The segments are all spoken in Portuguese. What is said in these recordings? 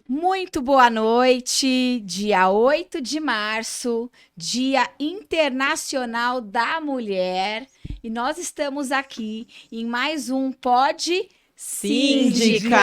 Muito boa noite, dia 8 de março, Dia Internacional da Mulher, e nós estamos aqui em mais um Pod Síndica,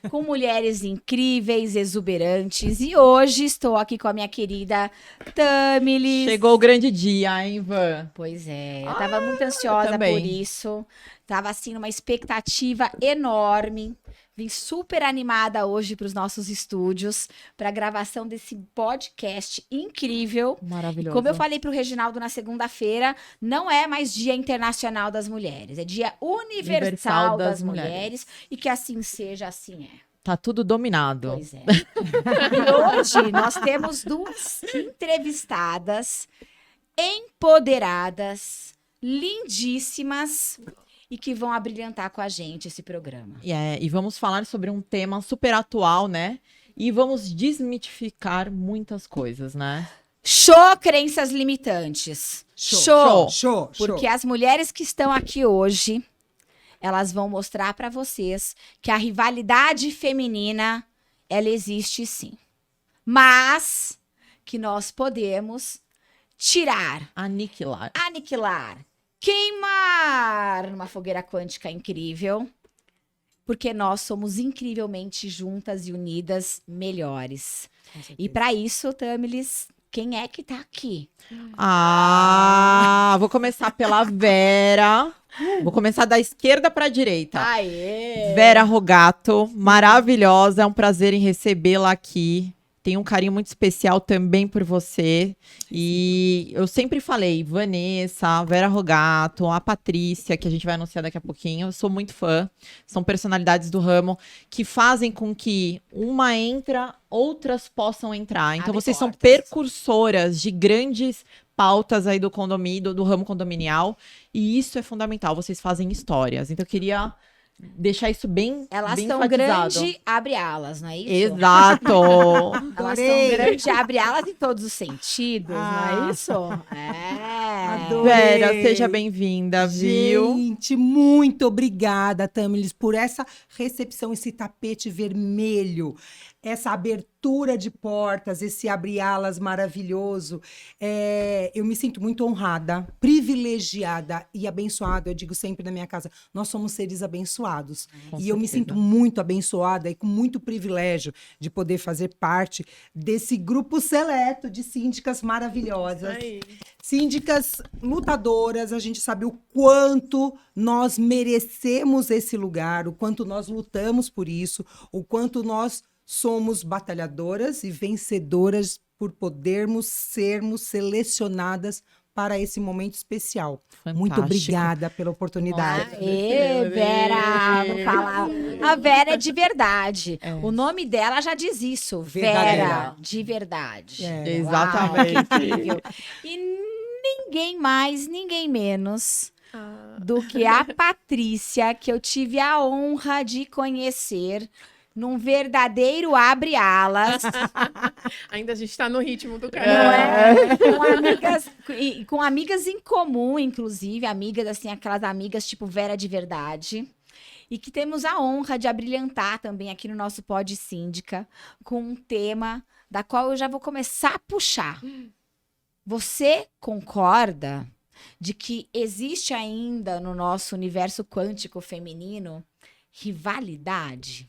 com mulheres incríveis, exuberantes, e hoje estou aqui com a minha querida Tamilis. Chegou o grande dia, hein, Ivan? Pois é, eu tava muito ansiosa por isso, tava assim numa expectativa enorme. Vim super animada hoje para os nossos estúdios, para a gravação desse podcast incrível. Maravilhoso. Como eu falei para o Reginaldo na segunda-feira, não é mais Dia Internacional das Mulheres, é Dia Universal das Mulheres. E que assim seja, assim é. Tá tudo dominado. Pois é. E hoje nós temos duas entrevistadas empoderadas, lindíssimas, e que vão abrilhantar com a gente esse programa. E vamos falar sobre um tema super atual, né? E vamos desmitificar muitas coisas, né? Show crenças limitantes. Show. Porque as mulheres que estão aqui hoje, elas vão mostrar para vocês que a rivalidade feminina, ela existe sim. Mas que nós podemos tirar, Aniquilar, queimar numa fogueira quântica incrível, porque nós somos incrivelmente juntas e unidas melhores. E para isso, Tamilis, quem é que tá aqui? Vou começar pela Vera. Vou começar da esquerda para a direita. Aê! Vera Rogato, maravilhosa, é um prazer em recebê-la aqui. Tenho um carinho muito especial também por você. E eu sempre falei, Vanessa, Vera Rogato, a Patrícia, que a gente vai anunciar daqui a pouquinho. Eu sou muito fã. São personalidades do ramo que fazem com que uma entra, outras possam entrar. Então, vocês são percursoras de grandes pautas aí do condomínio, do ramo condominial. E isso é fundamental. Vocês fazem histórias. Então, eu queria deixar isso bem Elas bem são enfatizado. grande abre-alas, não é isso? Exato! Elas são grande abre-alas em todos os sentidos, não é isso? Adorei. Vera, seja bem-vinda, viu? Gente, muito obrigada, Tamilis, por essa recepção, esse tapete vermelho, essa abertura de portas, esse abre-alas maravilhoso. Eu me sinto muito honrada, privilegiada e abençoada. Eu digo sempre na minha casa, nós somos seres abençoados. E eu me sinto muito abençoada e com muito privilégio de poder fazer parte desse grupo seleto de síndicas maravilhosas. Aí. Síndicas lutadoras, a gente sabe o quanto nós merecemos esse lugar, o quanto nós lutamos por isso, o quanto nós somos batalhadoras e vencedoras por podermos sermos selecionadas para esse momento especial. Fantástico. Muito obrigada pela oportunidade. Vera, vou falar. A Vera é de verdade. O nome dela já diz isso. Vera, Verdadeira. de verdade. Exatamente. Uau, que incrível. E ninguém mais, ninguém menos do que a Patrícia, que eu tive a honra de conhecer num verdadeiro abre-alas. Ainda a gente tá no ritmo do Não canal. é? Com amigas em comum, inclusive, amigas assim, aquelas amigas tipo Vera de verdade. E que temos a honra de abrilhantar também aqui no nosso Pod Síndica com um tema da qual eu já vou começar a puxar. Você concorda de que existe ainda no nosso universo quântico feminino rivalidade?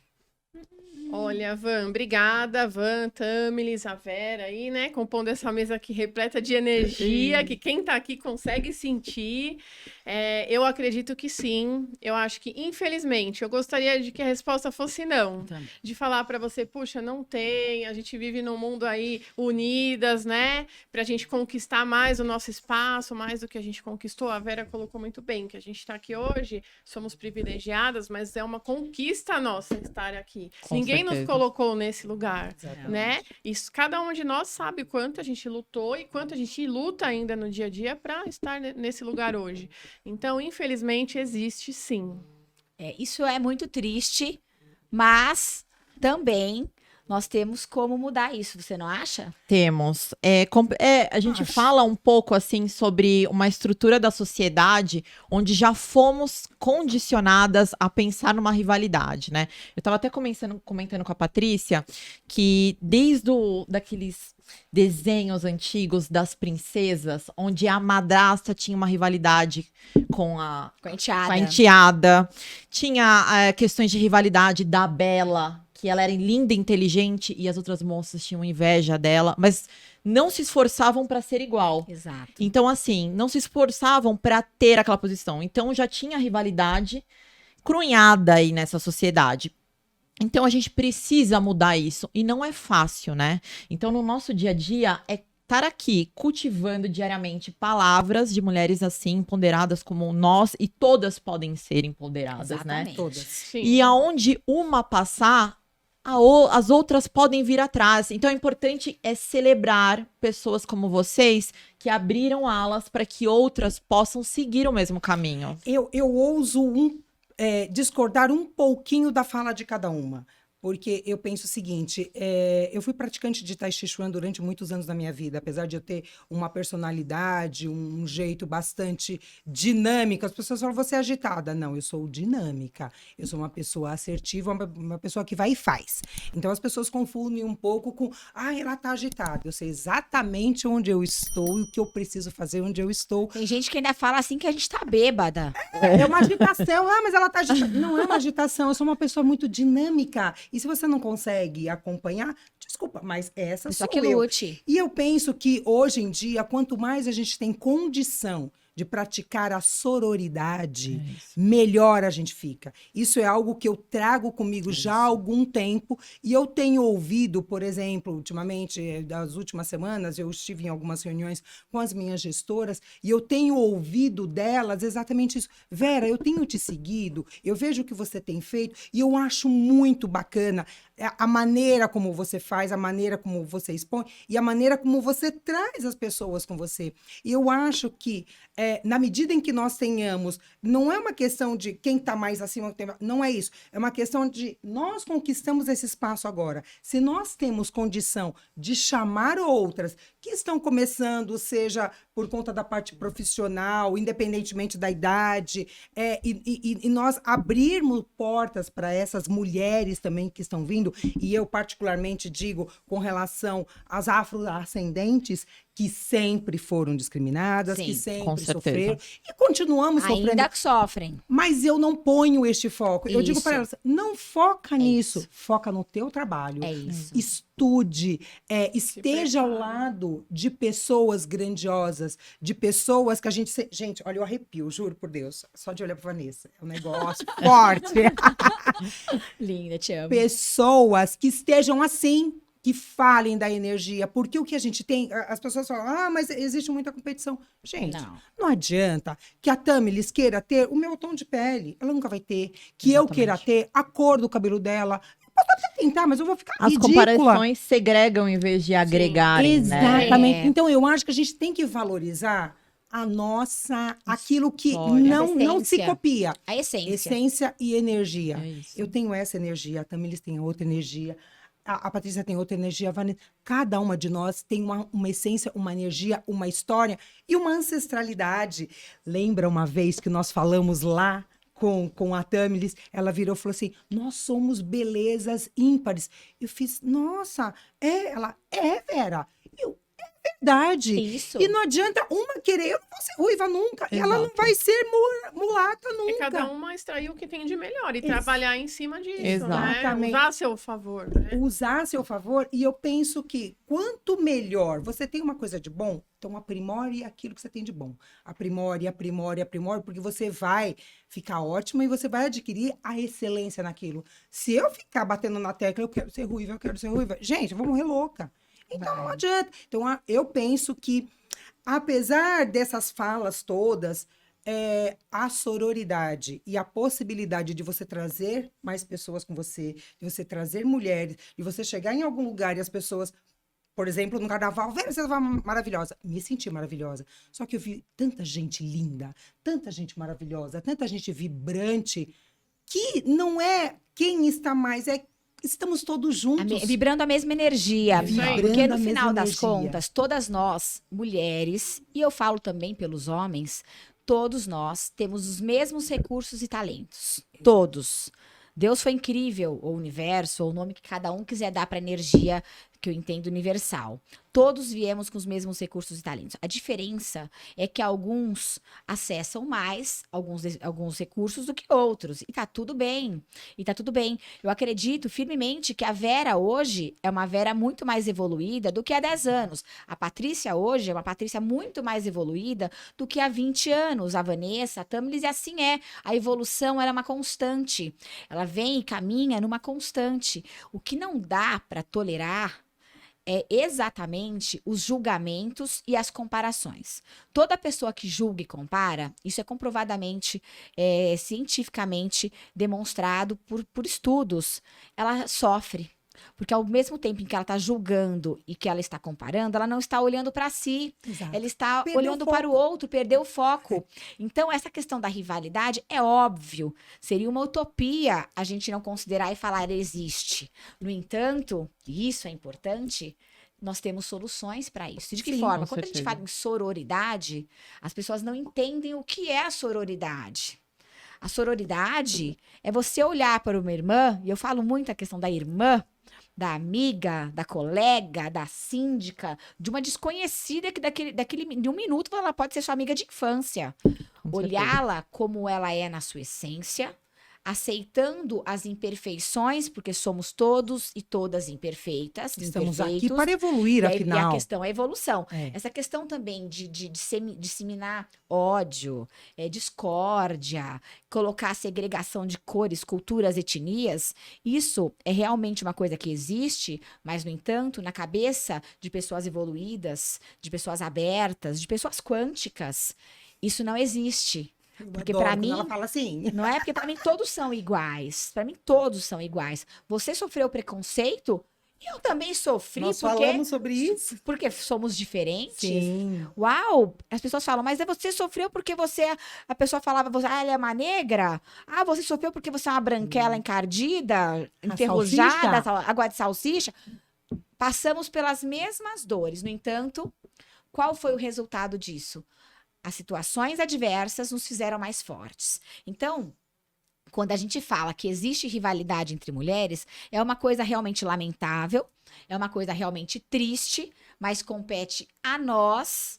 Olha, Van, obrigada, Van, Tamilis, a Vera aí, né? Compondo essa mesa aqui repleta de energia, que quem tá aqui consegue sentir. Eu acredito que sim. Eu acho que, infelizmente, eu gostaria de que a resposta fosse não. Também. De falar pra você, puxa, não tem, a gente vive num mundo aí unidas, né? Pra gente conquistar mais o nosso espaço, mais do que a gente conquistou. A Vera colocou muito bem, que a gente tá aqui hoje, somos privilegiadas, mas é uma conquista nossa estar aqui. Com Ninguém nos certeza. colocou nesse lugar, Exatamente. né? Isso, cada um de nós sabe quanto a gente lutou e quanto a gente luta ainda no dia a dia pra estar nesse lugar hoje. Então, infelizmente, existe sim. Isso é muito triste, mas também nós temos como mudar isso, você não acha? Temos. A gente Acho. fala um pouco assim sobre uma estrutura da sociedade onde já fomos condicionadas a pensar numa rivalidade, né? Eu estava até comentando com a Patrícia que daqueles desenhos antigos das princesas, onde a madrasta tinha uma rivalidade com a Com a enteada. com a enteada. Tinha questões de rivalidade da Bela, que ela era linda e inteligente e as outras moças tinham inveja dela, mas não se esforçavam para ser igual. Exato. Então, assim, não se esforçavam para ter aquela posição. Então, já tinha rivalidade crunhada aí nessa sociedade. Então, a gente precisa mudar isso. E não é fácil, né? Então, no nosso dia a dia, é estar aqui cultivando diariamente palavras de mulheres assim, empoderadas como nós, e todas podem ser empoderadas, né? Exatamente. Todas. Sim. E aonde uma passar, as outras podem vir atrás. Então, é importante celebrar pessoas como vocês que abriram alas para que outras possam seguir o mesmo caminho. Eu ouso discordar um pouquinho da fala de cada uma. Porque eu penso o seguinte, eu fui praticante de Tai Chi Chuan durante muitos anos da minha vida, apesar de eu ter uma personalidade, um jeito bastante dinâmico. As pessoas falam, você é agitada. Não, eu sou dinâmica. Eu sou uma pessoa assertiva, uma pessoa que vai e faz. Então, as pessoas confundem um pouco com, ela tá agitada. Eu sei exatamente onde eu estou e o que eu preciso fazer onde eu estou. Tem gente que ainda fala assim que a gente tá bêbada. É uma agitação. Mas ela tá agitada. Não é uma agitação, eu sou uma pessoa muito dinâmica. E se você não consegue acompanhar, desculpa, mas essa Só sou que eu. lute. E eu penso que hoje em dia, quanto mais a gente tem condição de praticar a sororidade, melhor a gente fica. Isso é algo que eu trago comigo já há algum tempo e eu tenho ouvido, por exemplo, ultimamente, das últimas semanas, eu estive em algumas reuniões com as minhas gestoras e eu tenho ouvido delas exatamente isso. Vera, eu tenho te seguido, eu vejo o que você tem feito e eu acho muito bacana a maneira como você faz, a maneira como você expõe e a maneira como você traz as pessoas com você. E eu acho que na medida em que nós tenhamos, não é uma questão de quem está mais acima, não é isso. É uma questão de nós conquistamos esse espaço agora. Se nós temos condição de chamar outras que estão começando, seja por conta da parte profissional, independentemente da idade, e nós abrirmos portas para essas mulheres também que estão vindo, e eu particularmente digo com relação às afrodescendentes, que sempre foram discriminadas, Sim, que com sempre certeza. sofreram, e continuamos sofrendo. Ainda que sofrem. Mas eu não ponho este foco. Eu digo Isso. para elas, não foca nisso, isso. foca no teu trabalho. É isso. Estude, esteja ao prepare. lado de pessoas grandiosas, de pessoas que a gente... Gente, olha, eu arrepio, juro por Deus, só de olhar para Vanessa. É um negócio forte. Linda, te amo. Pessoas que estejam assim, que falem da energia, porque o que a gente tem, as pessoas falam, mas existe muita competição. Gente, não adianta que a Tamilis queira ter o meu tom de pele, ela nunca vai ter, que eu queira ter a cor do cabelo dela. Eu posso até tentar, mas eu vou ficar As ridícula. comparações segregam em vez de agregarem, né? Exatamente. É. Então, eu acho que a gente tem que valorizar aquilo que História. não se Essência. copia. A essência. Essência e energia. É isso. Eu tenho essa energia, a Tamilis tem outra energia, a Patrícia tem outra energia, a Vanessa. Cada uma de nós tem uma essência, uma energia, uma história e uma ancestralidade. Lembra uma vez que nós falamos lá com a Tamilis? Ela virou e falou assim, nós somos belezas ímpares. Eu fiz, nossa, Ela, Vera. Eu, verdade. Isso. E não adianta uma querer, eu não vou ser ruiva nunca. E ela não Exato. vai ser mulata É nunca. cada uma extrair o que tem de melhor e trabalhar em cima disso, né? Exatamente. Usar a seu favor, né? Usar a seu favor, e eu penso que quanto melhor você tem uma coisa de bom, então aprimore aquilo que você tem de bom. Aprimore, aprimore, aprimore, porque você vai ficar ótima e você vai adquirir a excelência naquilo. Se eu ficar batendo na tecla, eu quero ser ruiva, gente, eu vou morrer louca. Então não adianta. Então eu penso que, apesar dessas falas todas, a sororidade e a possibilidade de você trazer mais pessoas com você, de você trazer mulheres, de você chegar em algum lugar e as pessoas, por exemplo, no carnaval, Vera, você estava maravilhosa. Me senti maravilhosa. Só que eu vi tanta gente linda, tanta gente maravilhosa, tanta gente vibrante, que não é quem está mais, estamos todos juntos. Vibrando a mesma energia. Isso aí. Porque Vibrando a no final mesma das energia. contas, todas nós, mulheres, e eu falo também pelos homens, todos nós temos os mesmos recursos e talentos. Todos. Deus foi incrível, ou universo, ou o nome que cada um quiser dar para energia, que eu entendo universal. Todos viemos com os mesmos recursos e talentos. A diferença é que alguns acessam mais alguns recursos do que outros. E tá tudo bem. E tá tudo bem. Eu acredito firmemente que a Vera hoje é uma Vera muito mais evoluída do que há 10 anos. A Patrícia hoje é uma Patrícia muito mais evoluída do que há 20 anos. A Vanessa, a Tamilis, e assim é. A evolução era uma constante. Ela vem e caminha numa constante. O que não dá para tolerar é exatamente os julgamentos e as comparações. Toda pessoa que julga e compara, isso é comprovadamente, cientificamente demonstrado por estudos, ela sofre. Porque ao mesmo tempo em que ela está julgando e que ela está comparando, ela não está olhando para si. Exato. Ela está Perdeu olhando o para o outro, perdeu o foco. Então, essa questão da rivalidade é óbvio. Seria uma utopia a gente não considerar e falar existe. No entanto, e isso é importante, nós temos soluções para isso. De que Sim, forma? com Quando a gente certeza. fala em sororidade, as pessoas não entendem o que é a sororidade. A sororidade é você olhar para uma irmã, e eu falo muito a questão da irmã, da amiga, da colega, da síndica, de uma desconhecida que de um minuto ela pode ser sua amiga de infância. Com Olhá-la como ela é na sua essência, aceitando as imperfeições, porque somos todos e todas imperfeitas, Estamos aqui imperfeitos. para evoluir, E a afinal. questão é a evolução. É. Essa questão também de disseminar ódio, discórdia, colocar segregação de cores, culturas, etnias, isso é realmente uma coisa que existe, mas, no entanto, na cabeça de pessoas evoluídas, de pessoas abertas, de pessoas quânticas, isso não existe. Porque Adoro para quando mim, ela fala assim. não é? Porque para mim todos são iguais. Para mim todos são iguais. Você sofreu preconceito? Eu também sofri, Nós porque falamos sobre isso. porque somos diferentes. Sim. Uau! As pessoas falam, mas você sofreu porque você. A pessoa falava, ela é uma negra? Ah, você sofreu porque você é uma branquela encardida, enferrujada, água de salsicha? Passamos pelas mesmas dores. No entanto, qual foi o resultado disso? As situações adversas nos fizeram mais fortes. Então, quando a gente fala que existe rivalidade entre mulheres, é uma coisa realmente lamentável, é uma coisa realmente triste, mas compete a nós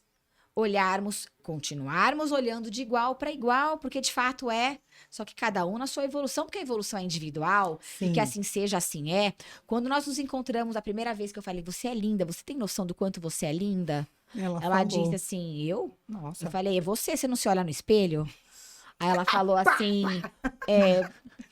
olharmos, continuarmos olhando de igual para igual, porque de fato é, só que cada um na sua evolução, porque a evolução é individual, Sim. e que assim seja, assim é. Quando nós nos encontramos a primeira vez que eu falei, você é linda, você tem noção do quanto você é linda? Ela falou. disse assim, eu? Nossa. Eu falei, é você não se olha no espelho? Aí ela falou assim,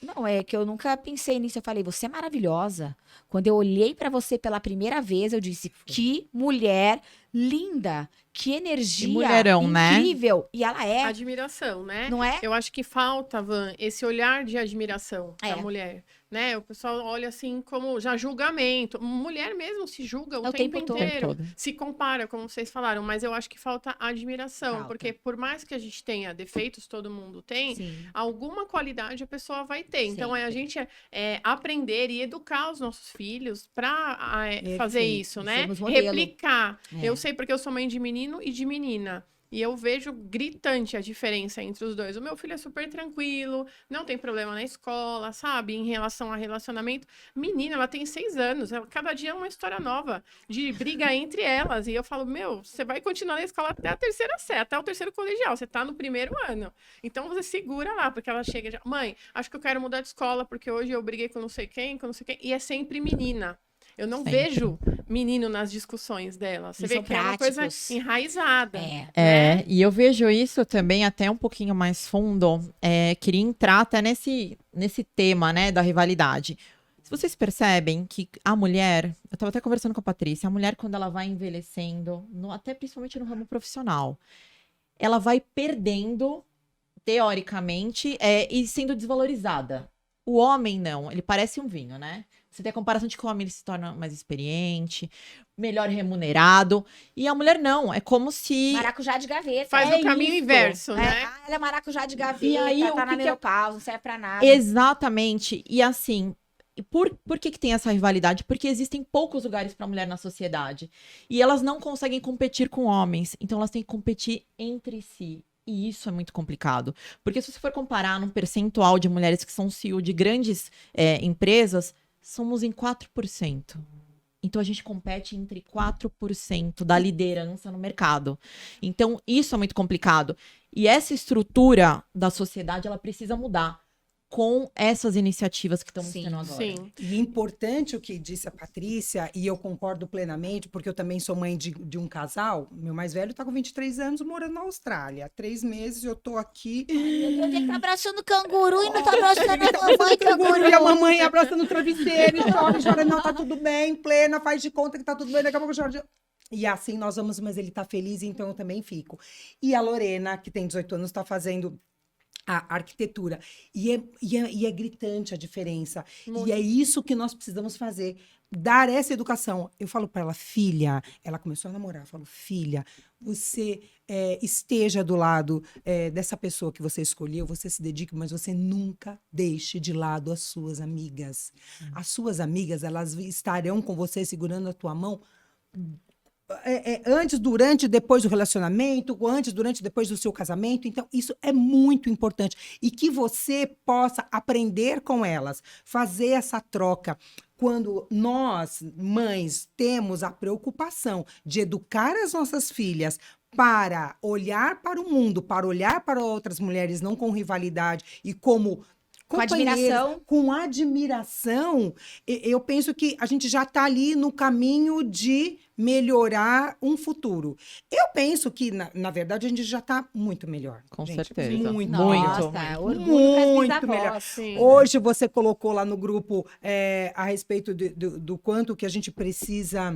não, é que eu nunca pensei nisso. Eu falei, você é maravilhosa. Quando eu olhei pra você pela primeira vez, eu disse, que mulher linda, que energia Que mulherão, né? incrível. E ela é, Admiração, né? não é? Eu acho que falta, Van, esse olhar de admiração da É. mulher, né? O pessoal olha assim como já julgamento. Mulher mesmo se julga o tempo todo. inteiro. Se compara, como vocês falaram, mas eu acho que falta admiração, Falta. porque por mais que a gente tenha defeitos, todo mundo tem, Sim. alguma qualidade a pessoa vai ter. Então, é a gente aprender e educar os nossos filhos para fazer Perfeito. isso, né? Sermos modelo. Replicar. É. Eu sei porque eu sou mãe de menino e de menina. E eu vejo gritante a diferença entre os dois. O meu filho é super tranquilo, não tem problema na escola, sabe? Em relação a relacionamento. Menina, ela tem 6 anos, cada dia é uma história nova de briga entre elas. E eu falo, meu, você vai continuar na escola até a terceira série, até o terceiro colegial. Você tá no primeiro ano. Então você segura lá, porque ela chega já, mãe, acho que eu quero mudar de escola, porque hoje eu briguei com não sei quem, e é sempre menina. Eu não Sempre. vejo menino nas discussões dela. Você Eles vê são que é uma coisa práticos. enraizada. É, e eu vejo isso também até um pouquinho mais fundo. Queria entrar até nesse tema, né, da rivalidade. Se vocês percebem que a mulher, eu estava até conversando com a Patrícia, a mulher quando ela vai envelhecendo, até principalmente no ramo profissional, ela vai perdendo, teoricamente, e sendo desvalorizada. O homem não, ele parece um vinho, né? Você tem a comparação de que o homem ele se torna mais experiente, melhor remunerado. E a mulher não. É como se. Maracujá de gaveta. Faz o caminho isso. inverso, né? Ela é maracujá de gaveta, E aí, tá o na que que menopausa, não serve pra nada. Exatamente. E assim, por que tem essa rivalidade? Porque existem poucos lugares para mulher na sociedade. E elas não conseguem competir com homens. Então elas têm que competir entre si. E isso é muito complicado. Porque se você for comparar num percentual de mulheres que são CEO de grandes empresas, somos em 4%. Então, a gente compete entre 4% da liderança no mercado. Então, isso é muito complicado. E essa estrutura da sociedade, ela precisa mudar com essas iniciativas que estamos tendo agora. Sim. E importante o que disse a Patrícia, e eu concordo plenamente, porque eu também sou mãe de um casal. Meu mais velho tá com 23 anos morando na Austrália. Há 3 meses eu tô aqui. Ele tá abraçando canguru e não tá abraçando a mamãe Canguru e a canguru. mamãe abraçando o travesseiro, e chora, não, tá tudo bem, plena, faz de conta que tá tudo bem, daqui a pouco chora. E assim nós vamos, mas ele tá feliz, então eu também fico. E a Lorena, que tem 18 anos, tá fazendo a arquitetura. E é gritante a diferença. Muito. E é isso que nós precisamos fazer. Dar essa educação. Eu falo para ela, filha, ela começou a namorar, eu falo, filha, você esteja do lado dessa pessoa que você escolheu, você se dedique, mas você nunca deixe de lado as suas amigas. As suas amigas, elas estarão com você segurando a tua mão antes, durante e depois do relacionamento, antes, durante e depois do seu casamento. Então, isso é muito importante. E que você possa aprender com elas, fazer essa troca. Quando nós, mães, temos a preocupação de educar as nossas filhas para olhar para o mundo, para olhar para outras mulheres, não com rivalidade e como Com admiração. com admiração, eu penso que a gente já está ali no caminho de melhorar um futuro. Eu penso que, na verdade, a gente já está muito melhor. Com gente. certeza. Muito. Nossa, orgulho Muito para as melhor. avós. Sim. Hoje você colocou lá no grupo a respeito do quanto que a gente precisa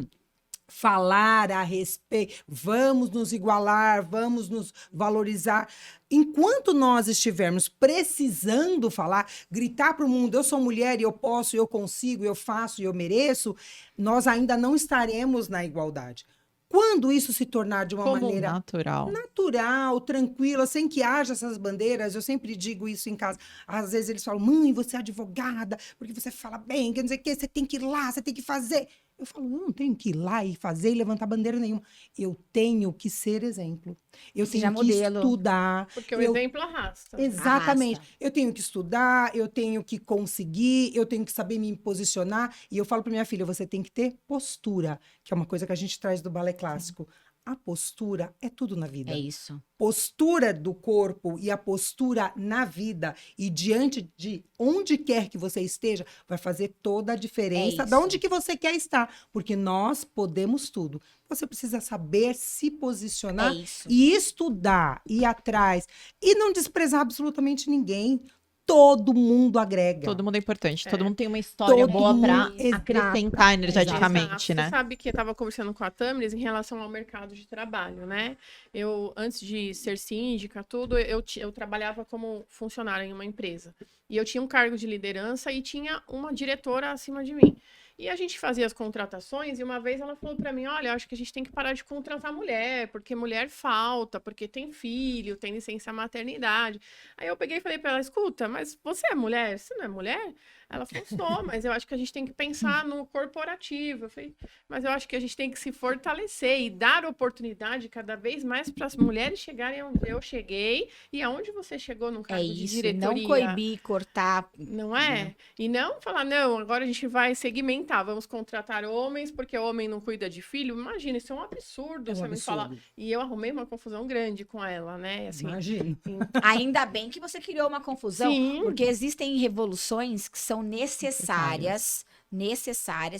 falar a respeito, vamos nos igualar, vamos nos valorizar. Enquanto nós estivermos precisando falar, gritar para o mundo, eu sou mulher e eu posso, eu consigo, eu faço e eu mereço, nós ainda não estaremos na igualdade. Quando isso se tornar de uma maneira natural, tranquila, sem que haja essas bandeiras, eu sempre digo isso em casa. Às vezes eles falam, mãe, você é advogada, porque você fala bem, quer dizer que você tem que ir lá, você tem que fazer. Eu falo, não tenho que ir lá e fazer e levantar bandeira nenhuma. Eu tenho que ser exemplo. Eu Seja tenho que modelo. estudar. Porque o exemplo arrasta. Exatamente. Arrasta. Eu tenho que estudar, eu tenho que conseguir, eu tenho que saber me posicionar. E eu falo para minha filha, você tem que ter postura, que é uma coisa que a gente traz do balé clássico. A postura é tudo na vida. É isso. Postura do corpo e a postura na vida e diante de onde quer que você esteja, vai fazer toda a diferença de onde que você quer estar. Porque nós podemos tudo. Você precisa saber se posicionar É isso. e estudar, ir atrás e não desprezar absolutamente ninguém. Todo mundo agrega. Todo mundo é importante. Todo mundo tem uma história Todo boa para mundo, exato. acrescentar energeticamente, Exato. né? Você sabe que eu estava conversando com a Tamiris em relação ao mercado de trabalho, né? Eu, antes de ser síndica, tudo, eu trabalhava como funcionária em uma empresa. E eu tinha um cargo de liderança e tinha uma diretora acima de mim. E a gente fazia as contratações e uma vez ela falou para mim, olha, eu acho que a gente tem que parar de contratar mulher, porque mulher falta, porque tem filho, tem licença maternidade. Aí eu peguei e falei para ela, escuta, mas você é mulher? Você não é mulher? Ela falou, sou, mas eu acho que a gente tem que pensar no corporativo. Eu falei, mas eu acho que a gente tem que se fortalecer e dar oportunidade cada vez mais para as mulheres chegarem onde eu cheguei e aonde você chegou num É cargo de isso, diretoria. não coibir, cortar. Não é? E não falar, não, agora a gente vai segmentar, vamos contratar homens, porque o homem não cuida de filho. Imagina, isso é um absurdo. É um Você me falar. absurdo. E eu arrumei uma confusão grande com ela, né? Assim, Imagino. Ainda bem que você criou uma confusão, Sim. porque existem revoluções que são necessárias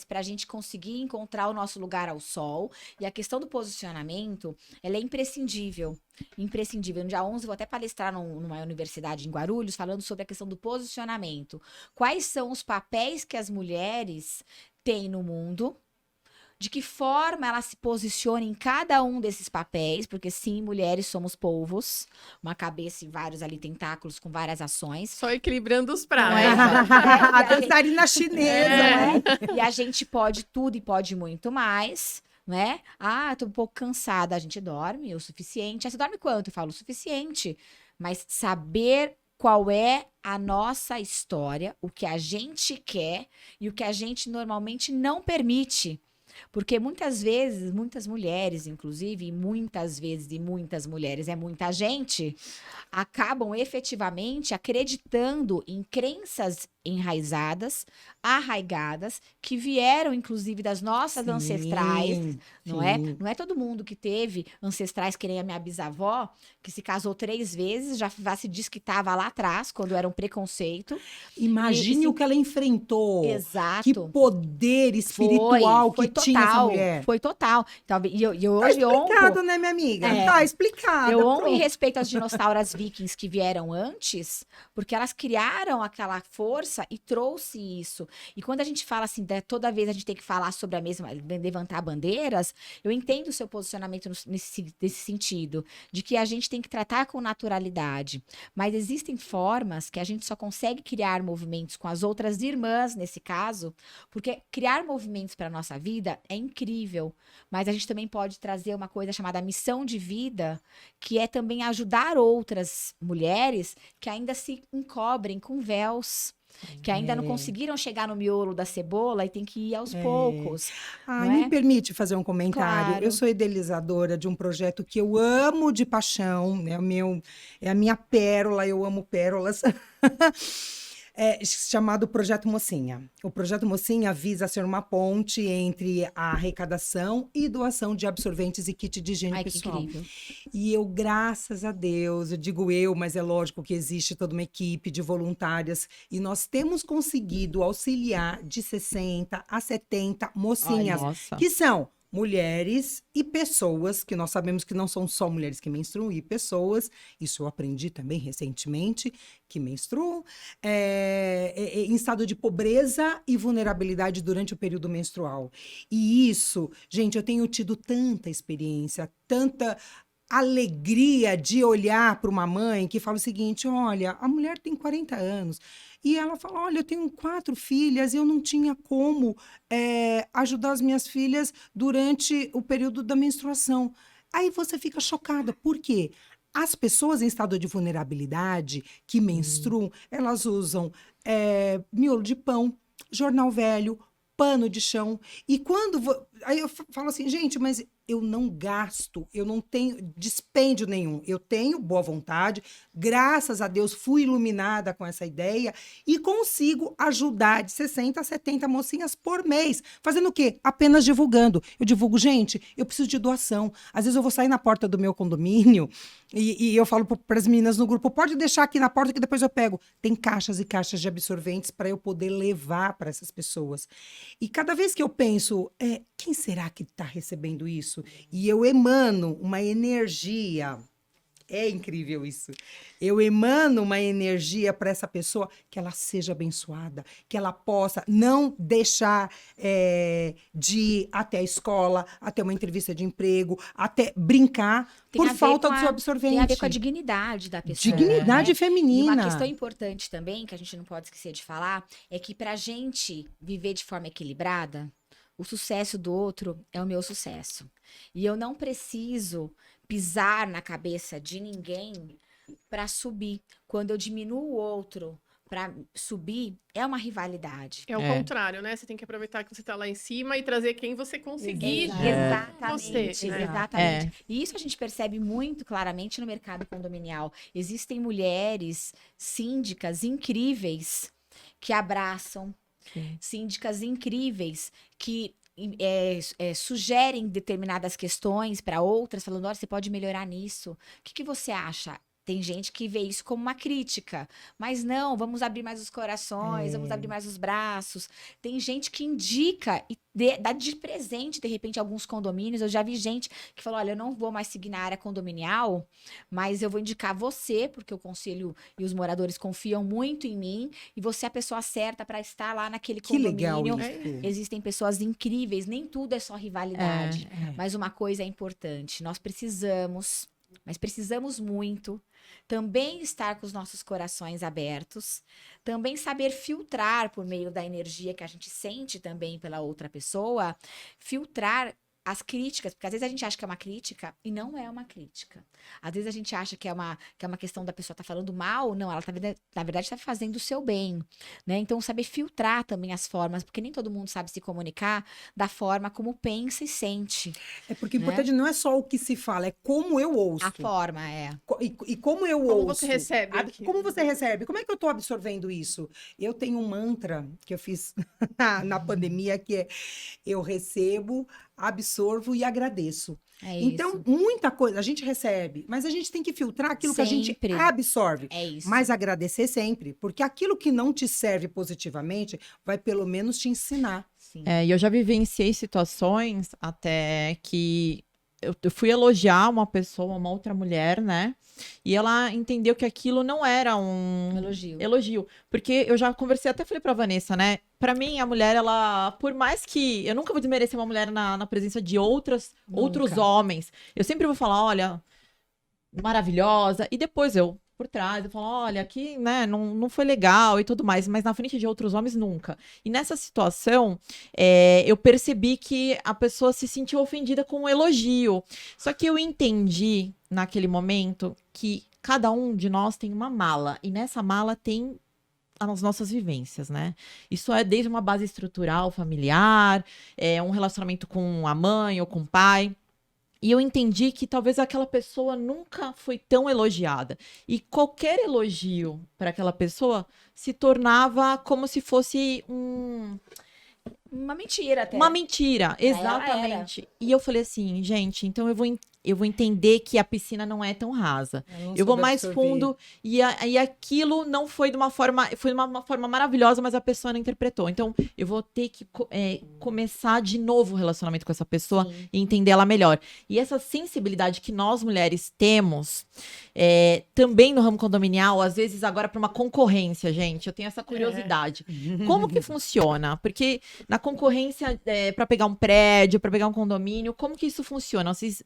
para a gente conseguir encontrar o nosso lugar ao sol. E a questão do posicionamento, ela é imprescindível. Imprescindível. No dia 11, vou até palestrar numa universidade em Guarulhos, falando sobre a questão do posicionamento. Quais são os papéis que as mulheres têm no mundo? De que forma ela se posiciona em cada um desses papéis, porque sim, mulheres somos polvos, uma cabeça e vários ali tentáculos com várias ações. Só equilibrando os Não pratos. é? A dançarina chinesa, Não né? é? E a gente pode tudo e pode muito mais, né? Ah, tô um pouco cansada. A gente dorme o suficiente. Ah, você dorme quanto? Eu falo o suficiente. Mas saber qual é a nossa história, o que a gente quer e o que a gente normalmente não permite. Porque muitas vezes, muitas mulheres, inclusive, e muitas vezes, e muitas mulheres, é muita gente, acabam efetivamente acreditando em crenças enraizadas, arraigadas, que vieram, inclusive, das nossas ancestrais, não é? sim. Não é todo mundo que teve ancestrais, que nem a minha bisavó, que se casou 3 vezes, já se diz que estava lá atrás, quando era um preconceito. Imagine E o que ela enfrentou. Exato. Que poder espiritual Foi que tinha essa total, mulher. foi total. Então, e eu Tá hoje honro, explicado, né, minha amiga? É. Tá explicado. eu honro e pronto. respeito as dinossauras vikings que vieram antes, porque elas criaram aquela força e trouxe isso. E quando a gente fala assim, toda vez a gente tem que falar sobre a mesma, levantar bandeiras, eu entendo o seu posicionamento nesse sentido, de que a gente tem que tratar com naturalidade. Mas existem formas que a gente só consegue criar movimentos com as outras irmãs, nesse caso, porque criar movimentos para a nossa vida é incrível, mas a gente também pode trazer uma coisa chamada missão de vida, que é também ajudar outras mulheres que ainda se encobrem com véus, que ainda não conseguiram chegar no miolo da cebola e tem que ir aos poucos. Ai, não me é? permite fazer um comentário. Claro. Eu sou idealizadora de um projeto que eu amo de paixão, né? É a minha pérola, eu amo pérolas. Chamado Projeto Mocinha. O Projeto Mocinha visa ser uma ponte entre a arrecadação e doação de absorventes e kit de higiene Ai, que pessoal. incrível. E eu, graças a Deus, eu digo eu, mas é lógico que existe toda uma equipe de voluntárias, e nós temos conseguido auxiliar de 60 a 70 mocinhas, Nossa. que são mulheres e pessoas, que nós sabemos que não são só mulheres que menstruam, e pessoas, isso eu aprendi também recentemente, que menstruam, em estado de pobreza e vulnerabilidade durante o período menstrual. E isso, gente, eu tenho tido tanta experiência, tanta alegria de olhar para uma mãe que fala o seguinte: olha, a mulher tem 40 anos e ela fala: olha, eu tenho 4 filhas e eu não tinha como ajudar as minhas filhas durante o período da menstruação. Aí você fica chocada, por quê? As pessoas em estado de vulnerabilidade que menstruam, elas usam miolo de pão, jornal velho, pano de chão. E quando. Aí eu falo assim, gente, mas eu não gasto, eu não tenho dispêndio nenhum. Eu tenho boa vontade, graças a Deus fui iluminada com essa ideia e consigo ajudar de 60 a 70 mocinhas por mês. Fazendo o quê? Apenas divulgando. Eu divulgo, gente, eu preciso de doação. Às vezes eu vou sair na porta do meu condomínio e eu falo para as meninas no grupo, pode deixar aqui na porta que depois eu pego. Tem caixas e caixas de absorventes para eu poder levar para essas pessoas. E cada vez que eu penso, quem será que está recebendo isso? E eu emano uma energia É incrível isso. Eu emano uma energia para essa pessoa que ela seja abençoada, que ela possa não deixar de ir até a escola, até uma entrevista de emprego, até brincar Tem por a ver falta com do seu absorvente. Tem a ver com a dignidade da pessoa. Dignidade né? E feminina. uma questão importante também, que a gente não pode esquecer de falar, é que pra gente viver de forma equilibrada, o sucesso do outro é o meu sucesso. E eu não preciso pisar na cabeça de ninguém para subir. Quando eu diminuo o outro para subir, é uma rivalidade. É o contrário, né? Você tem que aproveitar que você tá lá em cima e trazer quem você conseguir. Exatamente, Você, né? exatamente. E isso a gente percebe muito claramente no mercado condominial. Existem mulheres síndicas incríveis que abraçam, síndicas incríveis que sugerem determinadas questões para outras, falando, olha, você pode melhorar nisso. O que você acha? Tem gente que vê isso como uma crítica, mas não, vamos abrir mais os corações, vamos abrir mais os braços. Tem gente que indica e dá de presente, de repente, alguns condomínios. Eu já vi gente que falou, olha, eu não vou mais seguir na área condominial, mas eu vou indicar você, porque o conselho e os moradores confiam muito em mim, e você é a pessoa certa para estar lá naquele Que legal condomínio. isso. Existem pessoas incríveis, nem tudo é só rivalidade, mas uma coisa é importante, nós precisamos, mas precisamos muito, também estar com os nossos corações abertos, também saber filtrar por meio da energia que a gente sente também pela outra pessoa, filtrar as críticas, porque às vezes a gente acha que é uma crítica e não é uma crítica. Às vezes a gente acha que é uma questão da pessoa estar falando mal, não, ela tá, na verdade está fazendo o seu bem, né? Então saber filtrar também as formas, porque nem todo mundo sabe se comunicar da forma como pensa e sente. É porque o importante não é só o que se fala, é como eu ouço. A forma, E como eu ouço. Como você recebe aquilo. Como você recebe? Como é que eu estou absorvendo isso? Eu tenho um mantra que eu fiz na pandemia, que é eu recebo, absorvo e agradeço. Então, muita coisa a gente recebe, mas a gente tem que filtrar aquilo que a gente absorve. É isso. Mas agradecer sempre, porque aquilo que não te serve positivamente vai pelo menos te ensinar. Sim. E eu já vivenciei situações até que eu fui elogiar uma pessoa, uma outra mulher, né? E ela entendeu que aquilo não era um elogio. Porque eu já conversei, até falei pra Vanessa, né? Pra mim, a mulher, ela, por mais que... Eu nunca vou desmerecer uma mulher na presença de outros homens. Eu sempre vou falar, olha, maravilhosa. E depois por trás, eu falo, olha, aqui, né, não foi legal e tudo mais, mas na frente de outros homens, nunca. E nessa situação, eu percebi que a pessoa se sentiu ofendida com um elogio. Só que eu entendi, naquele momento, que cada um de nós tem uma mala, e nessa mala tem as nossas vivências, né? Isso é desde uma base estrutural, familiar, um relacionamento com a mãe ou com o pai. E eu entendi que talvez aquela pessoa nunca foi tão elogiada. E qualquer elogio para aquela pessoa se tornava como se fosse uma mentira até. Uma mentira, exatamente. E eu falei assim, gente, então eu vou entender que a piscina não é tão rasa. Eu vou mais fundo e aquilo não foi de uma forma... Foi uma forma maravilhosa, mas a pessoa não interpretou. Então, eu vou ter que começar de novo o relacionamento com essa pessoa e entender ela melhor. E essa sensibilidade que nós, mulheres, temos, também no ramo condominial, às vezes agora para uma concorrência, gente, eu tenho essa curiosidade. Como que funciona? Porque na concorrência, para pegar um prédio, para pegar um condomínio, como que isso funciona? Vocês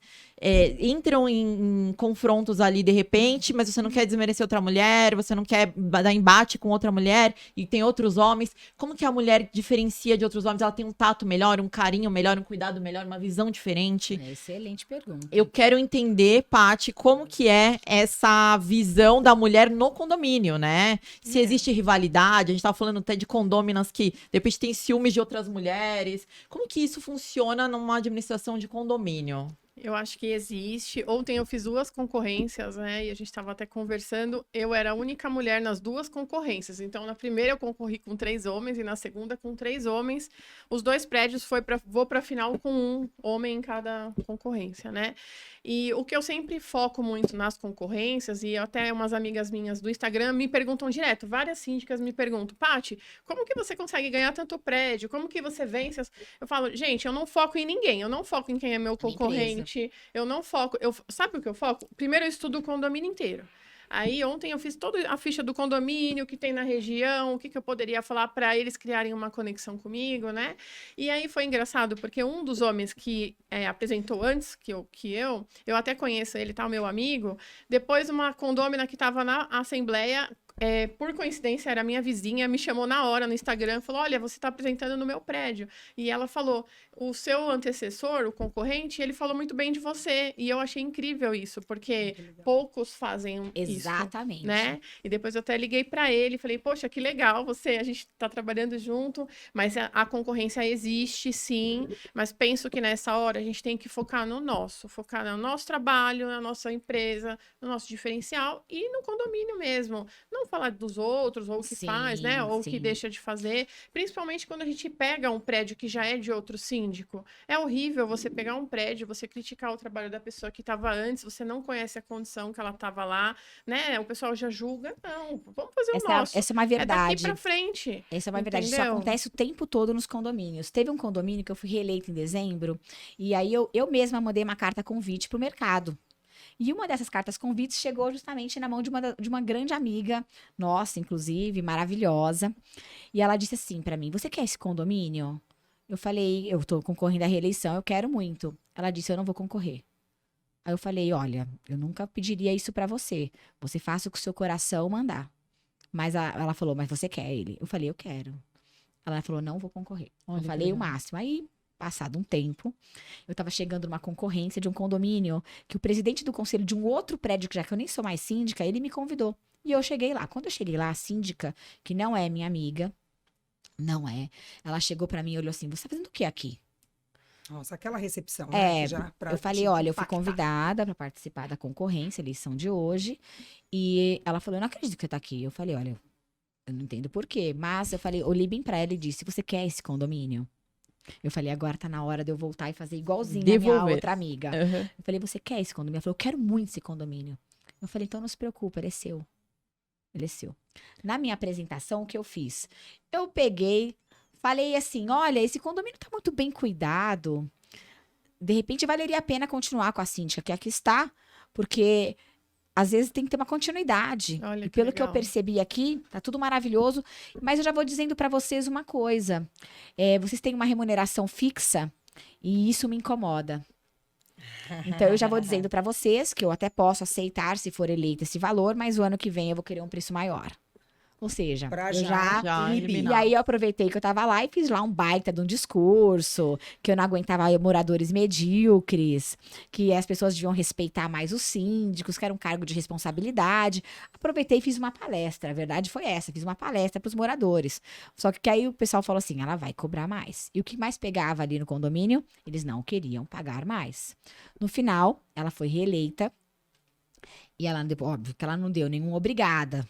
entram em confrontos ali de repente, mas você não quer desmerecer outra mulher, você não quer dar embate com outra mulher, e tem outros homens. Como que a mulher diferencia de outros homens? Ela tem um tato melhor, um carinho melhor, um cuidado melhor, uma visão diferente? Excelente pergunta. Eu quero entender, Paty, como que é essa visão da mulher no condomínio, né? Se existe rivalidade, a gente tava falando até de condôminas que, de repente, tem ciúmes de outras mulheres. Como que isso funciona numa administração de condomínio? Eu acho que existe. Ontem eu fiz 2 concorrências, né? E a gente estava até conversando. Eu era a única mulher nas 2 concorrências. Então, na primeira eu concorri com 3 homens e na segunda com 3 homens. Os 2 prédios vou para a final com 1 homem em cada concorrência, né? E o que eu sempre foco muito nas concorrências, e até umas amigas minhas do Instagram me perguntam direto, várias síndicas me perguntam, Paty, como que você consegue ganhar tanto prédio? Como que você vence? Eu falo, gente, eu não foco em ninguém, eu não foco em quem é meu concorrente. Normalmente, eu não foco. Sabe o que eu foco? Primeiro eu estudo o condomínio inteiro. Aí ontem eu fiz toda a ficha do condomínio que tem na região, o que eu poderia falar para eles criarem uma conexão comigo, né? E aí foi engraçado, porque um dos homens que apresentou antes que eu até conheço ele, tá? O meu amigo, depois uma condômina que estava na assembleia, por coincidência, era minha vizinha, me chamou na hora no Instagram, falou, olha, você está apresentando no meu prédio. E ela falou, o seu antecessor, o concorrente, ele falou muito bem de você. E eu achei incrível isso, porque poucos fazem Exatamente. isso, né? E depois eu até liguei para ele, falei, poxa, que legal a gente está trabalhando junto, mas a concorrência existe, sim, mas penso que nessa hora a gente tem que focar no nosso trabalho, na nossa empresa, no nosso diferencial e no condomínio mesmo. Não falar dos outros, ou o que faz, né? Ou o que deixa de fazer. Principalmente quando a gente pega um prédio que já é de outro síndico. É horrível você pegar um prédio, você criticar o trabalho da pessoa que estava antes, você não conhece a condição que ela estava lá, né? O pessoal já julga. Não, vamos fazer o nosso. Essa é uma verdade. É daqui pra frente. Essa é uma verdade. Isso entendeu? acontece o tempo todo nos condomínios. Teve um condomínio que eu fui reeleita em dezembro, e aí eu mesma mandei uma carta convite pro mercado. E uma dessas cartas convites chegou justamente na mão de uma grande amiga, nossa, inclusive, maravilhosa. E ela disse assim pra mim, você quer esse condomínio? Eu falei, eu tô concorrendo à reeleição, eu quero muito. Ela disse, eu não vou concorrer. Aí eu falei, olha, eu nunca pediria isso pra você. Você faça o que o seu coração mandar. Mas ela falou, mas você quer ele? Eu falei, eu quero. Ela falou, não vou concorrer. Olha Eu que falei o legal. máximo. Aí, passado um tempo, eu tava chegando numa concorrência de um condomínio que o presidente do conselho de um outro prédio, que já que eu nem sou mais síndica, ele me convidou. E eu cheguei lá. Quando eu cheguei lá, a síndica, que não é minha amiga, não é, ela chegou pra mim e olhou assim, você tá fazendo o que aqui? Nossa, aquela recepção, né? que já pra Eu falei, te olha, eu fui impactar. convidada para participar da concorrência, eleição de hoje, e ela falou, eu não acredito que você tá aqui. Eu falei, olha, eu não entendo por quê, mas eu falei, olhei bem pra ela e disse, você quer esse condomínio? Eu falei, agora tá na hora de eu voltar e fazer igualzinho a minha Devolver. outra amiga. Uhum. Eu falei, você quer esse condomínio? Ela falou, eu quero muito esse condomínio. Eu falei, então não se preocupa, ele é seu. Ele é seu. Na minha apresentação, o que eu fiz? Eu peguei, falei assim, olha, esse condomínio tá muito bem cuidado. De repente, valeria a pena continuar com a síndica que aqui está, porque às vezes tem que ter uma continuidade. Olha E que pelo que eu legal. percebi aqui, tá tudo maravilhoso. Mas eu já vou dizendo para vocês uma coisa. Vocês têm uma remuneração fixa e isso me incomoda. Então, eu já vou dizendo para vocês que eu até posso aceitar se for eleito esse valor, mas o ano que vem eu vou querer um preço maior. Ou seja, Pra eu já Já inibir. eliminar. e aí eu aproveitei que eu tava lá e fiz lá um baita de um discurso, que eu não aguentava moradores medíocres, que as pessoas deviam respeitar mais os síndicos, que era um cargo de responsabilidade. Aproveitei e fiz uma palestra, a verdade foi essa, fiz uma palestra para os moradores. Só que aí o pessoal falou assim, ela vai cobrar mais. E o que mais pegava ali no condomínio, eles não queriam pagar mais. No final, ela foi reeleita e ela, óbvio que ela não deu nenhum obrigada.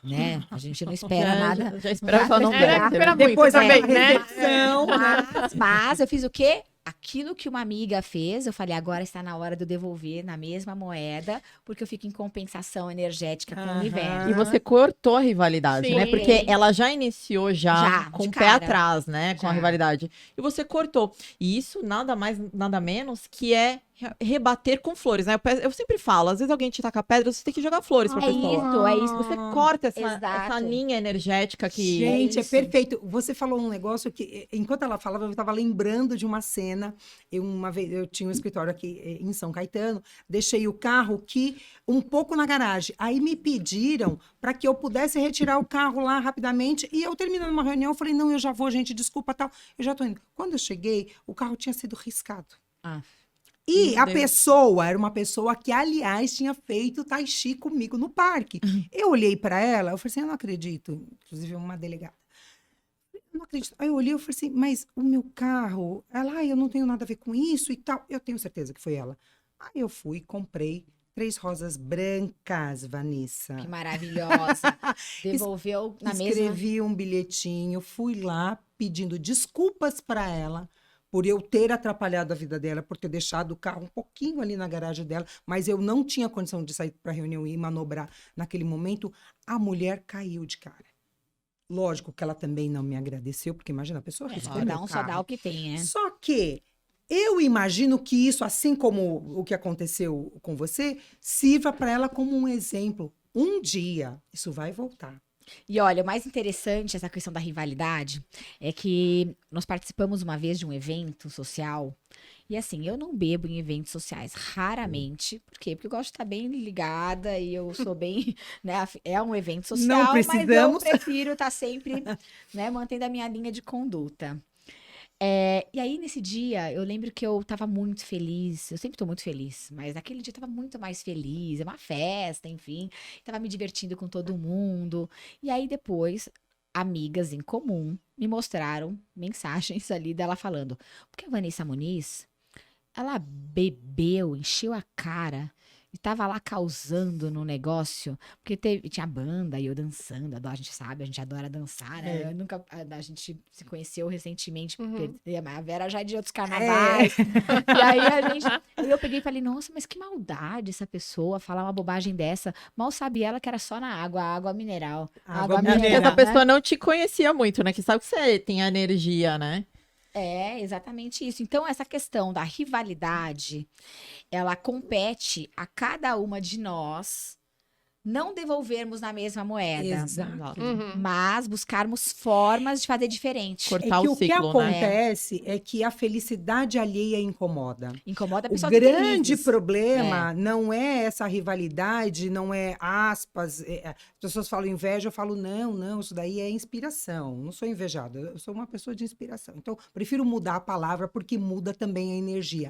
Né? A gente não espera nada. Já esperava que ela não Era, desse, espera né? muito Depois também, daquela né? recepção, né? Mas eu fiz o quê? Aquilo que uma amiga fez, eu falei, agora está na hora de eu devolver na mesma moeda, porque eu fico em compensação energética com o Aham. universo. E você cortou a rivalidade, Sim. né? Porque ela já iniciou Já, com de o pé cara. atrás, né? Com a Já. rivalidade. E você cortou. E isso nada mais, nada menos que é rebater com flores, né? Eu sempre falo, às vezes alguém te taca pedra, você tem que jogar flores pra pessoa. É isso. Você corta essa Exato. linha energética que... Gente, é isso. perfeito. Você falou um negócio que, enquanto ela falava, eu estava lembrando de uma cena. Uma vez eu tinha um escritório aqui em São Caetano, deixei o carro aqui um pouco na garagem. Aí me pediram para que eu pudesse retirar o carro lá rapidamente. E eu terminando uma reunião, eu falei: não, eu já vou, gente, desculpa, tal. Eu já tô indo. Quando eu cheguei, o carro tinha sido riscado. Ah. E Meu a Deus. pessoa era uma pessoa que, aliás, tinha feito tai chi comigo no parque. Eu olhei para ela, eu falei assim, eu não acredito. Inclusive, uma delegada. Eu não acredito. Aí eu olhei, eu falei assim, mas o meu carro... Ela, eu não tenho nada a ver com isso e tal. Eu tenho certeza que foi ela. Aí eu fui, comprei 3 rosas brancas, Vanessa. Que maravilhosa. Devolveu na mesma... Escrevi um bilhetinho, fui lá pedindo desculpas para ela por eu ter atrapalhado a vida dela, por ter deixado o carro um pouquinho ali na garagem dela, mas eu não tinha condição de sair para a reunião e manobrar naquele momento. A mulher caiu de cara. Lógico que ela também não me agradeceu, porque imagina, a pessoa riscou Cada meu um só dá carro. o que tem, né? Só que Eu imagino que isso, assim como o que aconteceu com você, sirva para ela como um exemplo. Um dia isso vai voltar. E olha, o mais interessante, essa questão da rivalidade, é que nós participamos uma vez de um evento social. E assim, eu não bebo em eventos sociais, raramente. Por quê? Porque eu gosto de estar bem ligada e eu sou bem, né? É um evento social, mas eu precisamos. prefiro estar sempre, né, mantendo a minha linha de conduta. E aí, nesse dia, eu lembro que eu tava muito feliz. Eu sempre tô muito feliz, mas naquele dia eu tava muito mais feliz. É uma festa, enfim. Tava me divertindo com todo mundo. E aí, depois, amigas em comum me mostraram mensagens ali dela falando: porque a Vanessa Muniz, ela bebeu, encheu a cara e tava lá causando no negócio, porque tinha banda e eu dançando, a gente sabe, a gente adora dançar, né? Eu nunca, a gente se conheceu recentemente, porque a Vera já é de outros carnavais. E aí eu peguei e falei, nossa, mas que maldade essa pessoa falar uma bobagem dessa. Mal sabe ela que era só na água Água mineral. É porque mineral, essa pessoa não te conhecia muito, né? Que sabe que você tem a energia, né? É, exatamente isso. Então, essa questão da rivalidade, ela compete a cada uma de nós não devolvermos na mesma moeda, Exato. mas buscarmos formas de fazer diferente. Cortar É que o o que ciclo, né? acontece é que a felicidade alheia incomoda. Incomoda a O pessoa grande problema não é essa rivalidade, não é aspas. As pessoas falam inveja, eu falo, não, isso daí é inspiração. Não sou invejada, eu sou uma pessoa de inspiração. Então, prefiro mudar a palavra porque muda também a energia.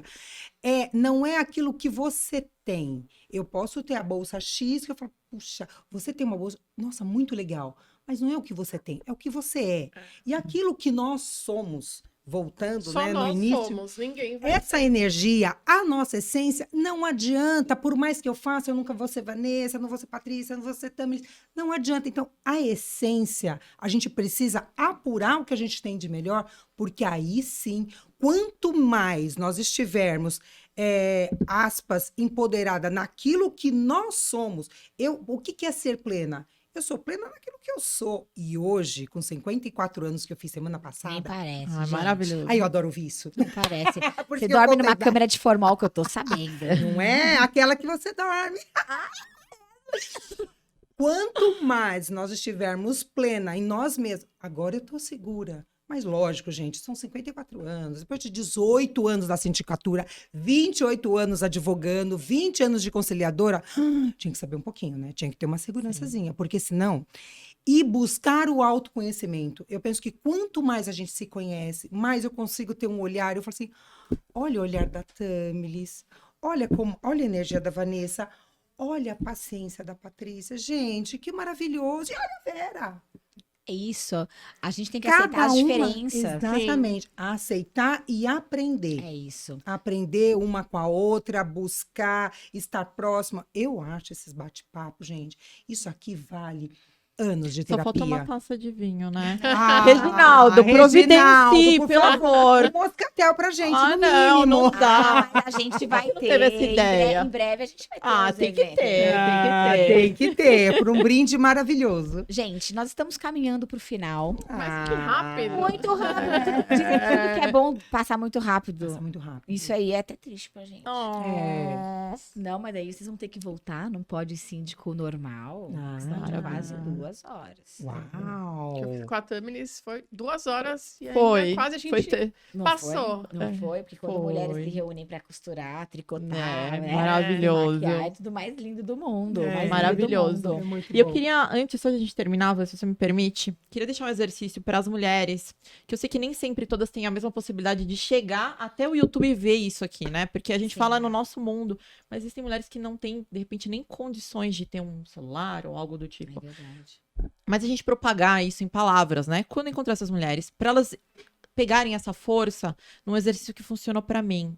Não é aquilo que você tem. Eu posso ter a bolsa X, que eu falo, puxa, você tem uma bolsa, nossa, muito legal. Mas não é o que você tem, é o que você é. E aquilo que nós somos, voltando, Só né, no nós início, somos, ninguém vai essa energia, a nossa essência, não adianta, por mais que eu faça, eu nunca vou ser Vanessa, não vou ser Patrícia, não vou ser Tamiris, não adianta. Então, a essência, a gente precisa apurar o que a gente tem de melhor, porque aí sim, quanto mais nós estivermos, aspas, empoderada naquilo que nós somos, o que é ser plena? Eu sou plena naquilo que eu sou. E hoje, com 54 anos que eu fiz semana Nem passada. parece, Ah, gente. maravilhoso. Aí eu adoro ouvir isso. Não parece. Por Você isso que eu dorme contei numa da- câmera de formal que eu tô sabendo. Não é aquela que você dorme. Quanto mais nós estivermos plena em nós mesmos, agora eu tô segura. Mas lógico, gente, são 54 anos, depois de 18 anos da sindicatura, 28 anos advogando, 20 anos de conciliadora, tinha que saber um pouquinho, né? Tinha que ter uma segurançazinha, porque senão... E buscar o autoconhecimento. Eu penso que quanto mais a gente se conhece, mais eu consigo ter um olhar. Eu falo assim, olha o olhar da Tamilis, olha a energia da Vanessa, olha a paciência da Patrícia. Gente, que maravilhoso. E olha a Vera. É isso. A gente tem que aceitar as diferenças. Exatamente. Aceitar e aprender. É isso. Aprender uma com a outra, buscar, estar próxima. Eu acho esses bate-papos, gente, isso aqui vale anos de Só terapia. falta uma taça de vinho, né? Ah, Reginaldo, providencie, por pelo favor. amor. Um moscatel pra gente, Ah, no não, mínimo. não dá. Mas a gente vai ter. teve essa ideia. Em breve a gente vai ter. Ah, os tem que eventos, ter. né? Tem que ter, por um brinde maravilhoso. Gente, nós estamos caminhando pro final. Mas que rápido. Muito rápido. Dizem que tudo que é bom passar muito rápido. Passa muito rápido. Isso aí é até triste pra gente. É. Não, mas daí vocês vão ter que voltar, não pode síndico normal. Ah, Senão de maravilha. quase 2 horas. Uau! Que eu fiz com a Tamiris foi 2 horas e ainda Foi. quase a gente Foi ter. Não passou. Foi? Não foi, porque quando Foi. mulheres se reúnem pra costurar, tricotar, É, né? maravilhoso. Maquiar, é tudo mais lindo do mundo. É, mais lindo do maravilhoso. mundo. É muito E eu bom. queria, antes só de a gente terminar, se você me permite, queria deixar um exercício para as mulheres, que eu sei que nem sempre todas têm a mesma possibilidade de chegar até o YouTube e ver isso aqui, né? Porque a gente Sim. fala no nosso mundo, mas existem mulheres que não têm, de repente, nem condições de ter um celular ou algo do tipo. É verdade. Mas a gente propagar isso em palavras, né? Quando eu encontrar essas mulheres, para elas pegarem essa força num exercício que funcionou para mim.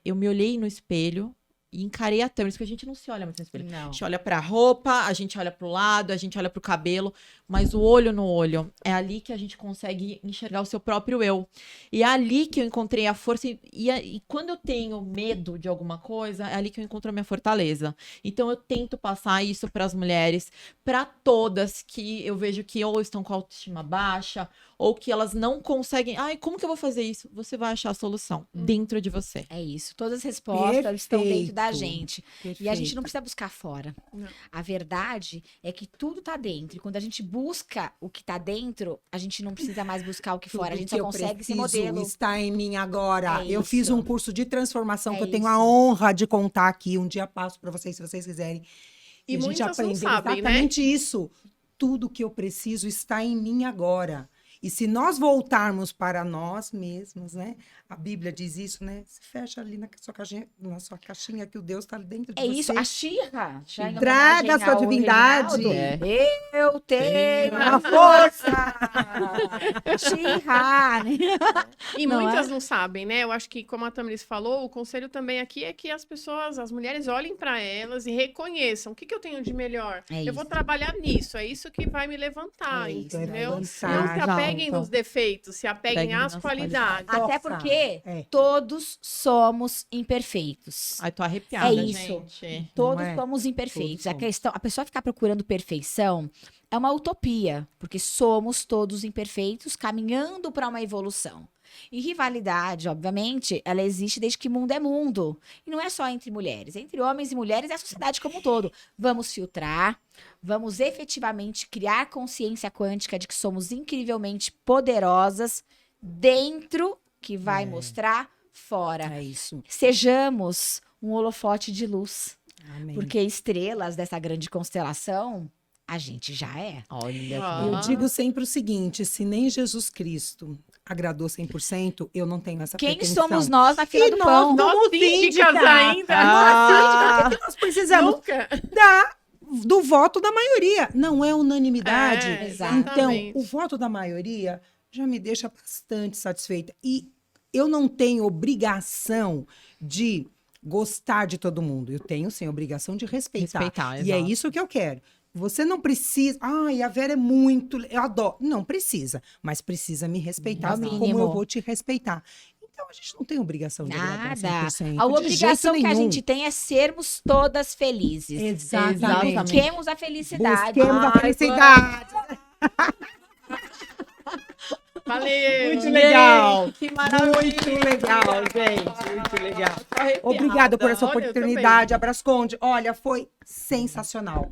Eu me olhei no espelho e encarei a Tamiris, porque a gente não se olha muito no espelho. A Não. gente olha pra roupa, a gente olha pro lado, a gente olha pro cabelo, mas o olho no olho, é ali que a gente consegue enxergar o seu próprio eu. E é ali que eu encontrei a força, e quando eu tenho medo de alguma coisa, é ali que eu encontro a minha fortaleza. Então eu tento passar isso pras mulheres, pra todas que eu vejo que ou estão com a autoestima baixa, ou que elas não conseguem. Ai, como que eu vou fazer isso? Você vai achar a solução dentro de você. É isso. Todas as respostas estão dentro da Perfeito. gente. E a gente não precisa buscar fora. Não. A verdade é que tudo tá dentro. E quando a gente busca o que tá dentro, a gente não precisa mais buscar o que fora. A Tudo gente que só eu consegue ser preciso modelo. está em mim agora. É Eu fiz isso. um curso de transformação É que eu tenho isso. a honra de contar aqui. Um dia passo para vocês, se vocês quiserem. E a gente muitas não aprendeu sabem, né? exatamente isso. Tudo que eu preciso está em mim agora. E se nós voltarmos para nós mesmos, né? A Bíblia diz isso, né? Se fecha ali na sua caixinha que o Deus está dentro de É você. isso, a Xirra. já em Traga homenagem a sua ao divindade. Reginaldo. É. Eu tenho a a força. Xirra. né? E Não muitas não sabem, né? Eu acho que, como a Tamiris falou, o conselho também aqui é que as pessoas, as mulheres, olhem para elas e reconheçam o que, que eu tenho de melhor. É Eu vou isso. trabalhar nisso, é isso que vai me levantar, É isso, entendeu? vai Não se levantar. apeguem Exato. nos defeitos, se apeguem Peguem às nas qualidades. Até Toca. porque É. todos somos imperfeitos. Ai, tô arrepiada, É isso. gente. Todos é? somos imperfeitos. Todos A pessoa ficar procurando perfeição é uma utopia, porque somos todos imperfeitos caminhando para uma evolução. E rivalidade, obviamente, ela existe desde que mundo é mundo. E não é só entre mulheres, entre homens e mulheres é a sociedade como um todo. Vamos filtrar, vamos efetivamente criar consciência quântica de que somos incrivelmente poderosas dentro, que vai mostrar fora. É isso. Sejamos um holofote de luz. Amém. Porque estrelas dessa grande constelação, a gente já é. Olha. Ah. Eu digo sempre o seguinte, se nem Jesus Cristo agradou 100%, eu não tenho essa Quem pretensão. somos nós na fila E do nós pão? não- Nós Como síndicas síndica. ainda. Ah, Nós precisamos Nunca. do voto da maioria, não é unanimidade. É, Exato. Então, exatamente. o voto da maioria já me deixa bastante satisfeita. E eu não tenho obrigação de gostar de todo mundo. Eu tenho, sim, obrigação de respeitar. Respeitar, E é exato. isso que eu quero. Você não precisa. Ai, a Vera é muito. Eu adoro. Não precisa, mas precisa me respeitar, É o assim como mínimo. eu vou te respeitar. Então, a gente não tem obrigação de agradar Nada. 100%. A de obrigação jeito que a nenhum. gente tem é sermos todas felizes. Exatamente. Busquemos a felicidade. Busquemos a Ai, felicidade. Valeu. Muito legal. Que maravilha. Muito legal, gente. Muito legal. Tô arrepiada. Obrigada por essa Olha, eu oportunidade, Abrasconde. Olha, foi sensacional.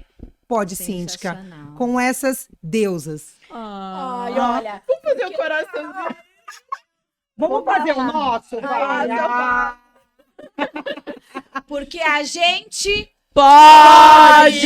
Pode, síndica, Sensacional. com essas deusas. Ai, olha. Fazer o coraçãozinho. Vamos fazer o nosso? Vai. Ah, Porque a gente Pode!